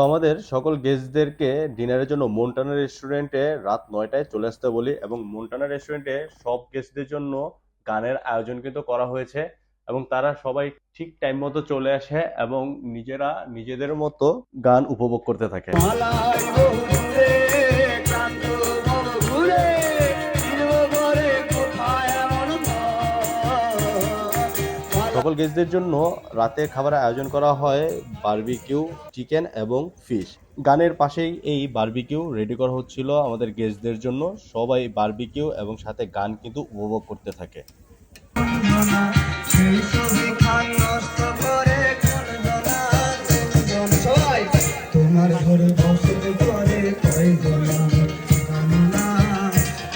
তো আমাদের সকল গেস্টদেরকে ডিনারের জন্য মন্টানা রেস্টুরেন্টে রাত ৯টায় চলে আসতে বলি এবং মন্টানা রেস্টুরেন্টে সব গেস্টদের জন্য গানের আয়োজন কিন্তু করা হয়েছে এবং তারা সবাই ঠিক টাইম মতো চলে আসে এবং নিজেরা নিজেদের মতো গান উপভোগ করতে থাকে। সকল গেস্টদের জন্য রাতে খাবারের আয়োজন করা হয় বারবিকিউ চিকেন এবং ফিশ। গানের পাশেই এই বারবিকিউ রেডি করা হচ্ছিল আমাদের গেস্টদের জন্য। সবাই বারবিকিউ এবং সাথে গান কিন্তু উপভোগ করতে থাকে। তোমার ঘরে বসতে পারে কয়জনা,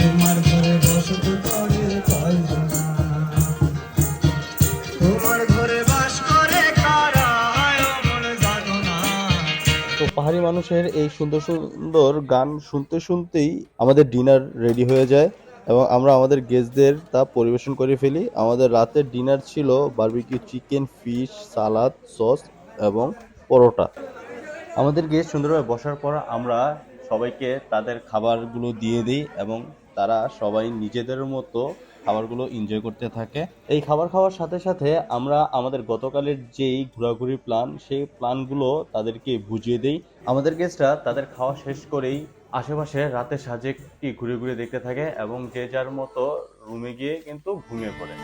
তোমার ঘরে বসতে পারে কয়জনা, তোমার ঘরে বাস করে কারা মন জানো না। তো পাহাড়ি মানুষের এই সুন্দর সুন্দর গান শুনতে শুনতেই আমাদের ডিনার রেডি হয়ে যায় এবং আমরা আমাদের গেস্টদের তা পরিবেশন করে ফেলি। আমাদের রাতের ডিনার ছিল বারবিকিউ চিকেন, ফিশ, সালাদ, সস এবং পরোটা। আমাদের গেস্ট সুন্দরভাবে বসার পর আমরা সবাইকে তাদের খাবারগুলো দিয়ে দিই এবং তারা সবাই নিজেদের মতো খাবারগুলো এনজয় করতে থাকে। এই খাবার খাওয়ার সাথে সাথে আমরা আমাদের গতকালের যেই ঘোরাঘুরির প্ল্যান, সেই প্ল্যানগুলো তাদেরকে বুঝিয়ে দিই। আমাদের গেস্টরা তাদের খাওয়া শেষ করেই আশেপাশে রাতের সাজে ঘুরে ঘুরে দেখতে থাকে এবং যে যার মতো রুমে গিয়ে কিন্তু ঘুমিয়ে পড়ে।